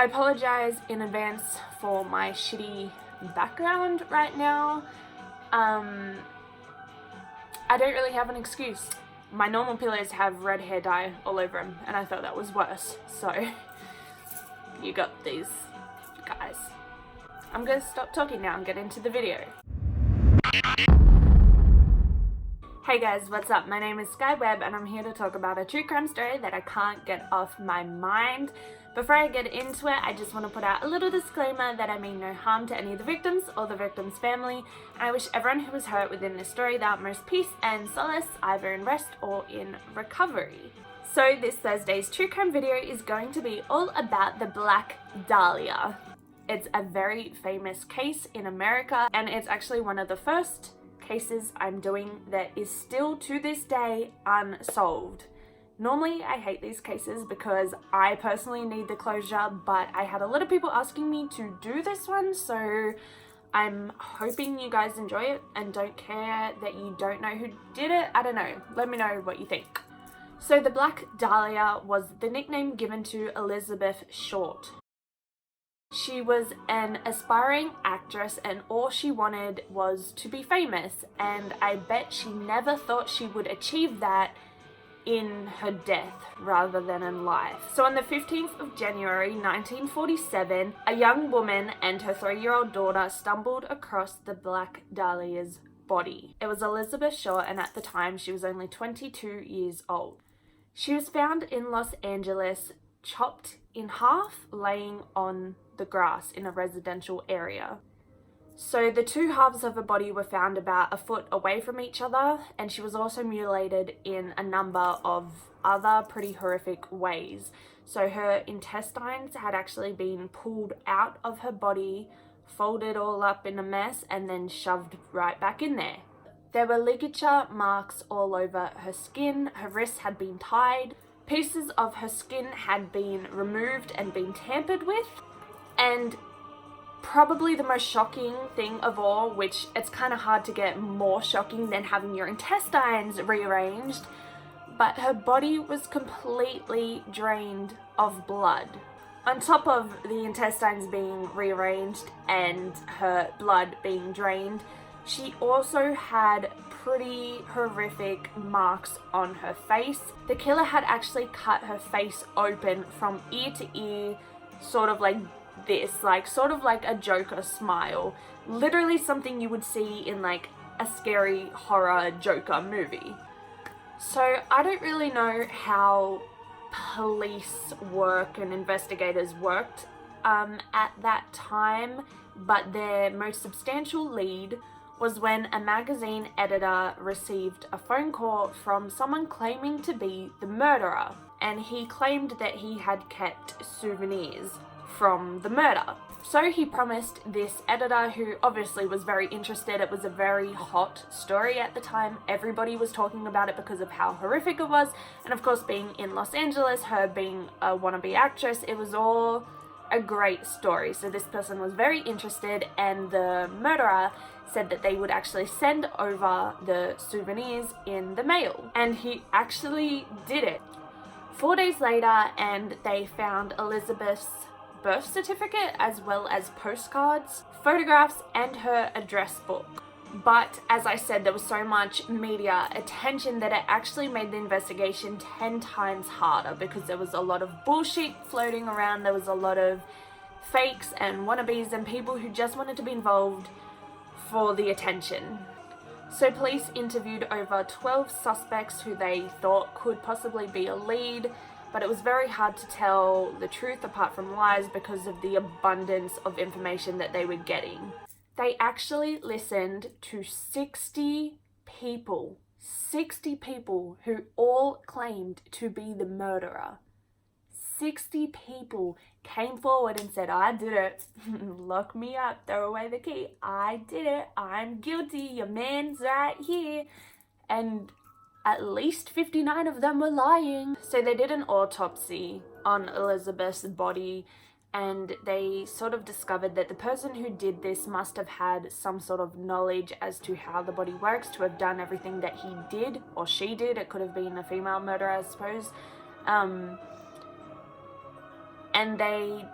I apologize in advance for my shitty background right now. I don't really have an excuse. My normal pillows have red hair dye all over them, and I thought that was worse, so you got these guys. I'm gonna stop talking now and get into the video. Hey guys, what's up? My name is Sky Webb and I'm here to talk about a true crime story that I can't get off my mind. Before I get into it, I just want to put out a little disclaimer that I mean no harm to any of the victims or the victim's family, and I wish everyone who was hurt within this story the utmost peace and solace, either in rest or in recovery. So this Thursday's true crime video is going to be all about the Black Dahlia. It's a very famous case in America, and it's actually one of the first cases I'm doing that is still to this day unsolved. Normally I hate these cases because I personally need the closure, but I had a lot of people asking me to do this one, so I'm hoping you guys enjoy it and don't care that you don't know who did it. I don't know, let me know what you think. So the Black Dahlia was the nickname given to Elizabeth Short. She was an aspiring actress and all she wanted was to be famous, and I bet she never thought she would achieve that in her death rather than in life. So on the 15th of January 1947, a young woman and her 3-year-old daughter stumbled across the Black Dahlia's body. It was Elizabeth Short, and at the time she was only 22 years old. She was found in Los Angeles, chopped in half, laying on the grass in a residential area. So the two halves of her body were found about a foot away from each other, and she was also mutilated in a number of other pretty horrific ways. So her intestines had actually been pulled out of her body, folded all up in a mess, and then shoved right back in there. There were ligature marks all over her skin, her wrists had been tied, pieces of her skin had been removed and been tampered with, and probably the most shocking thing of all, which it's kind of hard to get more shocking than having your intestines rearranged, but her body was completely drained of blood. On top of the intestines being rearranged and her blood being drained, she also had pretty horrific marks on her face. The killer had actually cut her face open from ear to ear, sort of like this, sort of like a Joker smile. Literally something you would see in like a scary horror Joker movie. So I don't really know how police work and investigators worked at that time, but their most substantial lead was when a magazine editor received a phone call from someone claiming to be the murderer, and he claimed that he had kept souvenirs from the murder. So he promised this editor, who obviously was very interested. It was a very hot story at the time. Everybody was talking about it because of how horrific it was, and of course being in Los Angeles, her being a wannabe actress, it was all a great story. So this person was very interested, and the murderer said that they would actually send over the souvenirs in the mail, and he actually did it. 4 days later, and they found Elizabeth's birth certificate as well as postcards, photographs, and her address book. But as I said, there was so much media attention that it actually made the investigation 10 times harder, because there was a lot of bullshit floating around. There was a lot of fakes and wannabes and people who just wanted to be involved for the attention. So police interviewed over 12 suspects who they thought could possibly be a lead, but it was very hard to tell the truth apart from lies because of the abundance of information that they were getting. They actually listened to 60 people who all claimed to be the murderer. 60 people came forward and said, I did it, lock me up, throw away the key, I did it, I'm guilty, your man's right here. And at least 59 of them were lying. So they did an autopsy on Elizabeth's body, and they sort of discovered that the person who did this must have had some sort of knowledge as to how the body works to have done everything that he did, or she did. It could have been a female murderer, I suppose. And they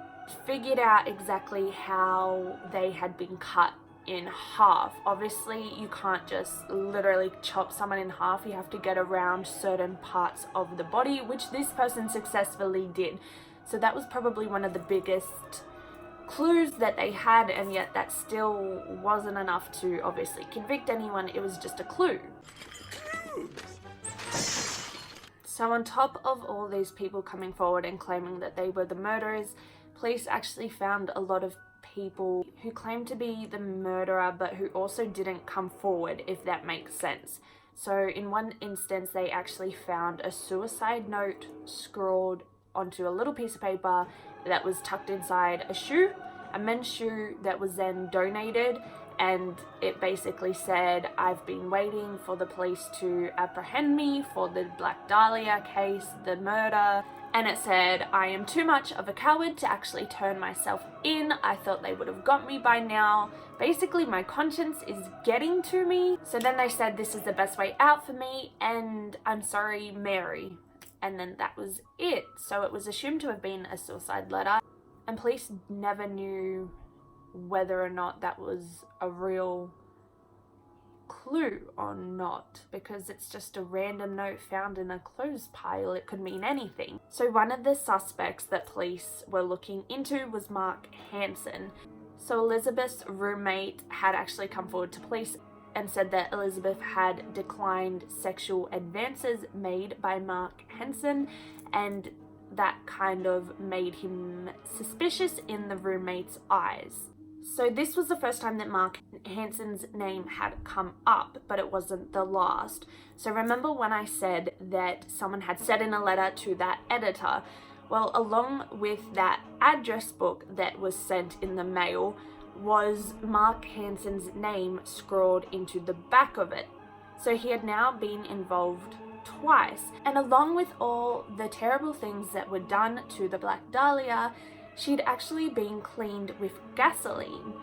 figured out exactly how they had been cut in half. Obviously, you can't just literally chop someone in half. You have to get around certain parts of the body, which this person successfully did. So that was probably one of the biggest clues that they had, and yet that still wasn't enough to obviously convict anyone. It was just a clue. So on top of all these people coming forward and claiming that they were the murderers, police actually found a lot of people who claimed to be the murderer but who also didn't come forward, if that makes sense. So in one instance, they actually found a suicide note scrawled onto a little piece of paper that was tucked inside a shoe, a men's shoe that was then donated, and it basically said, "I've been waiting for the police to apprehend me for the Black Dahlia case, the murder." And it said, "I am too much of a coward to actually turn myself in. I thought they would have got me by now. Basically, my conscience is getting to me." So then they said, "This is the best way out for me, and I'm sorry, Mary." And then that was it. So it was assumed to have been a suicide letter, and police never knew whether or not that was a real clue or not, because it's just a random note found in a clothes pile. It could mean anything. So one of the suspects that police were looking into was Mark Hansen. So Elizabeth's roommate had actually come forward to police and said that Elizabeth had declined sexual advances made by Mark Hansen, and that kind of made him suspicious in the roommate's eyes. So this was the first time that Mark Hansen's name had come up, but it wasn't the last. So remember when I said that someone had said in a letter to that editor? Well, along with that address book that was sent in the mail was Mark Hansen's name scrawled into the back of it. So he had now been involved twice. And along with all the terrible things that were done to the Black Dahlia, she'd actually been cleaned with gasoline,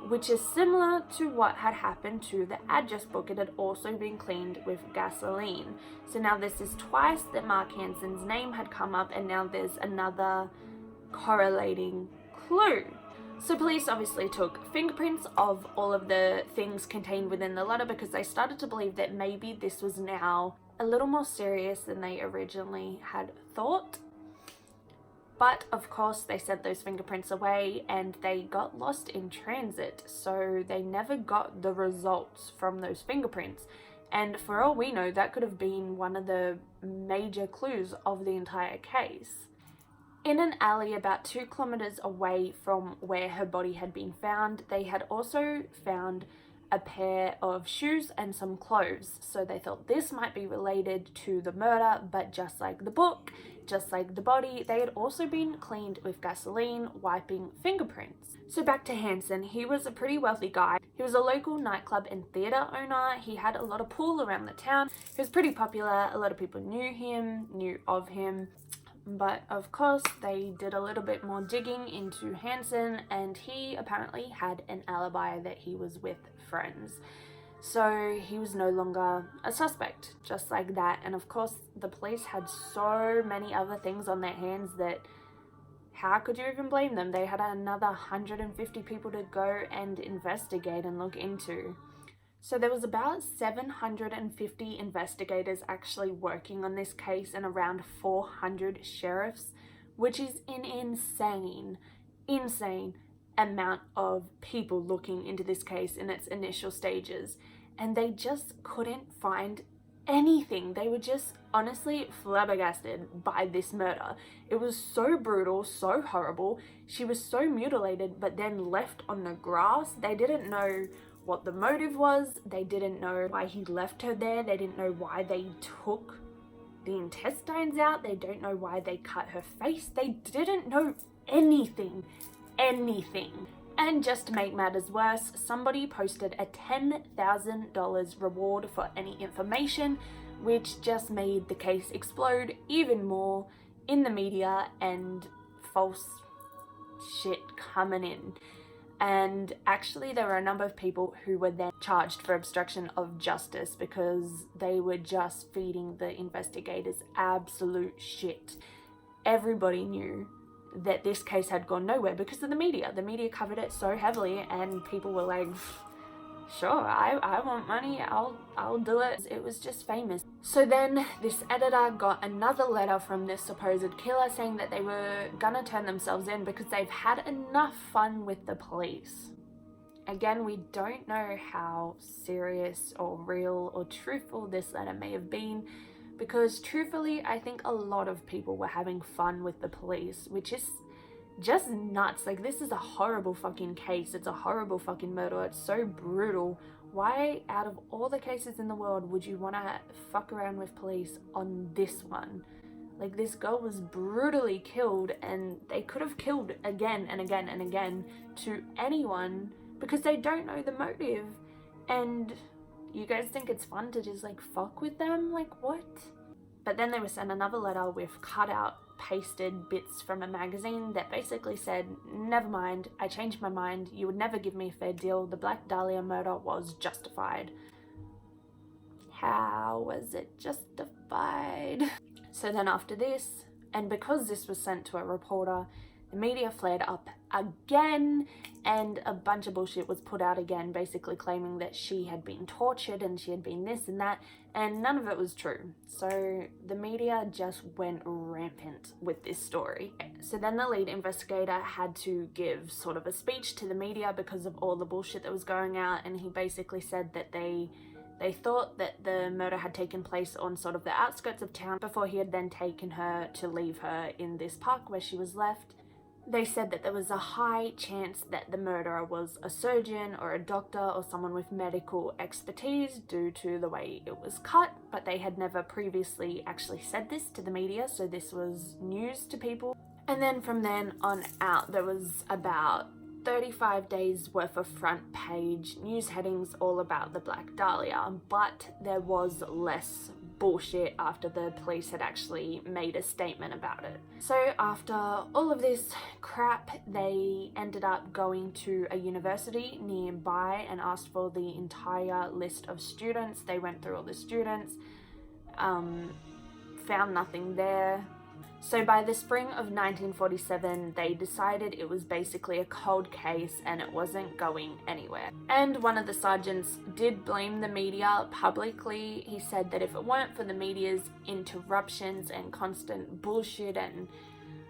which is similar to what had happened to the address book. It had also been cleaned with gasoline. So now this is twice that Mark Hansen's name had come up, and now there's another correlating clue. So police obviously took fingerprints of all of the things contained within the letter, because they started to believe that maybe this was now a little more serious than they originally had thought. But of course they sent those fingerprints away and they got lost in transit, so they never got the results from those fingerprints. And for all we know, that could have been one of the major clues of the entire case. In an alley about 2 kilometers away from where her body had been found, they had also found a pair of shoes and some clothes. So they thought this might be related to the murder, but just like the book, just like the body, they had also been cleaned with gasoline, wiping fingerprints. So back to Hansen, he was a pretty wealthy guy. He was a local nightclub and theatre owner. He had a lot of pull around the town. He was pretty popular. A lot of people knew of him. But of course, they did a little bit more digging into Hansen, and he apparently had an alibi that he was with friends. So he was no longer a suspect, just like that. And of course, the police had so many other things on their hands that how could you even blame them? They had another 150 people to go and investigate and look into. So there was about 750 investigators actually working on this case and around 400 sheriffs, which is an insane amount of people looking into this case in its initial stages. And they just couldn't find anything. They were just honestly flabbergasted by this murder. It was so brutal, so horrible. She was so mutilated, but then left on the grass. They didn't know what the motive was. They didn't know why he left her there. They didn't know why they took the intestines out. They don't know why they cut her face. They didn't know anything. And just to make matters worse, somebody posted a $10,000 reward for any information, which just made the case explode even more in the media and false shit coming in. And actually there were a number of people who were then charged for obstruction of justice because they were just feeding the investigators absolute shit. Everybody knew that this case had gone nowhere because of the media. The media covered it so heavily, and people were like, sure, I want money, I'll do it. It was just famous. So then this editor got another letter from this supposed killer saying that they were gonna turn themselves in because they've had enough fun with the police. Again, we don't know how serious or real or truthful this letter may have been, because truthfully, I think a lot of people were having fun with the police, which is just nuts. Like, this is a horrible fucking case. It's a horrible fucking murder. It's so brutal. Why, out of all the cases in the world, would you want to fuck around with police on this one? Like, this girl was brutally killed, and they could have killed again and again and again to anyone because they don't know the motive. And you guys think it's fun to just like fuck with them? Like, what? But then they were sent another letter with cut out, pasted bits from a magazine that basically said, never mind, I changed my mind, you would never give me a fair deal, the Black Dahlia murder was justified. How was it justified? So then after this, and because this was sent to a reporter, the media flared up again, and a bunch of bullshit was put out again, basically claiming that she had been tortured and she had been this and that, and none of it was true. So the media just went rampant with this story. So then the lead investigator had to give sort of a speech to the media because of all the bullshit that was going out, and he basically said that they thought that the murder had taken place on sort of the outskirts of town before he had then taken her to leave her in this park where she was left. They said that there was a high chance that the murderer was a surgeon or a doctor or someone with medical expertise due to the way it was cut, but they had never previously actually said this to the media, so this was news to people. And then from then on out, there was about 35 days worth of front page news headings all about the Black Dahlia, but there was less bullshit after the police had actually made a statement about it. So after all of this crap, they ended up going to a university nearby and asked for the entire list of students. They went through all the students, found nothing there. So by the spring of 1947, they decided it was basically a cold case and it wasn't going anywhere. And one of the sergeants did blame the media publicly. He said that if it weren't for the media's interruptions and constant bullshit and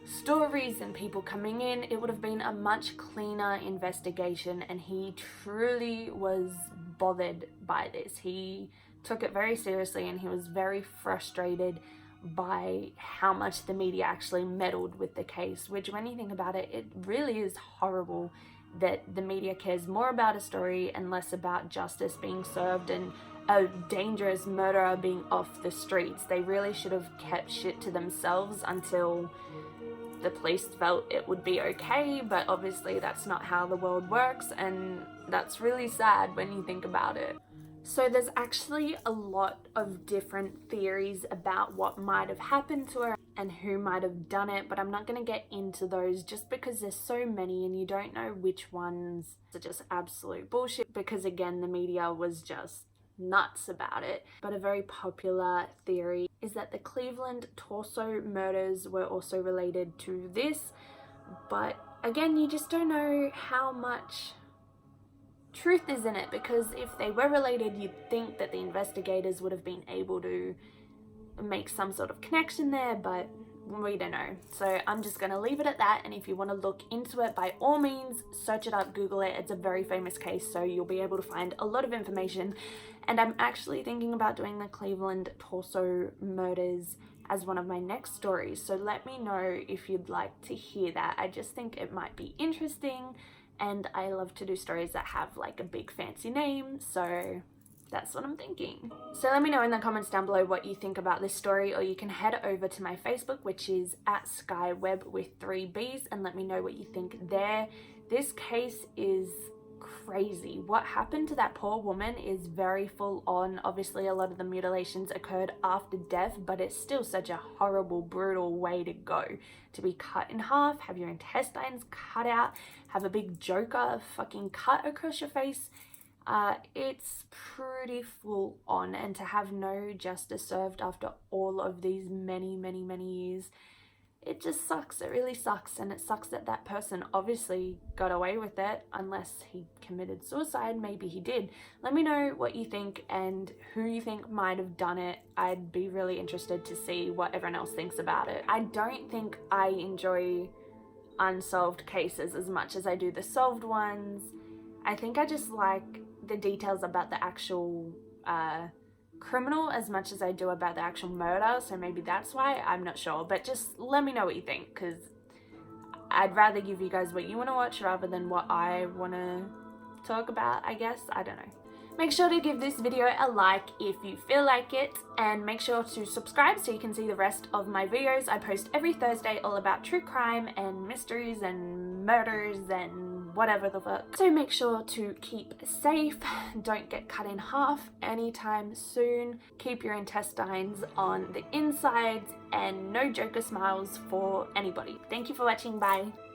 stories and people coming in, it would have been a much cleaner investigation, and he truly was bothered by this. He took it very seriously and he was very frustrated by how much the media actually meddled with the case, which, when you think about it, it really is horrible that the media cares more about a story and less about justice being served and a dangerous murderer being off the streets. They really should have kept shit to themselves until the police felt it would be okay, but obviously that's not how the world works, and that's really sad when you think about it. So there's actually a lot of different theories about what might have happened to her and who might have done it, but I'm not going to get into those just because there's so many and you don't know which ones are just absolute bullshit, because again, the media was just nuts about it. But a very popular theory is that the Cleveland torso murders were also related to this, but again, you just don't know how much truth is in it, because if they were related, you'd think that the investigators would have been able to make some sort of connection there, but we don't know. So I'm just going to leave it at that, and if you want to look into it, by all means, search it up, Google it. It's a very famous case, so you'll be able to find a lot of information. And I'm actually thinking about doing the Cleveland torso murders as one of my next stories, so let me know if you'd like to hear that. I just think it might be interesting, and I love to do stories that have like a big fancy name, so that's what I'm thinking. So let me know in the comments down below what you think about this story, or you can head over to my Facebook, which is @skyweb with 3 B's, and let me know what you think there. This case is crazy. What happened to that poor woman is very full on. Obviously a lot of the mutilations occurred after death, but it's still such a horrible, brutal way to go. To be cut in half, have your intestines cut out, have a big joker fucking cut across your face. It's pretty full on, and to have no justice served after all of these many years, it just sucks. It really sucks, and it sucks that that person obviously got away with it, unless he committed suicide. Maybe he did. Let me know what you think and who you think might have done it. I'd be really interested to see what everyone else thinks about it. I don't think I enjoy unsolved cases as much as I do the solved ones. I think I just like the details about the actual criminal as much as I do about the actual murder, so maybe that's why. I'm not sure, but just let me know what you think, because I'd rather give you guys what you want to watch rather than what I want to talk about, I guess. I don't know. Make sure to give this video a like if you feel like it, and make sure to subscribe so you can see the rest of my videos. I post every Thursday all about true crime and mysteries and murders and whatever the fuck. So make sure to keep safe, don't get cut in half anytime soon, keep your intestines on the insides, and no Joker smiles for anybody. Thank you for watching, bye.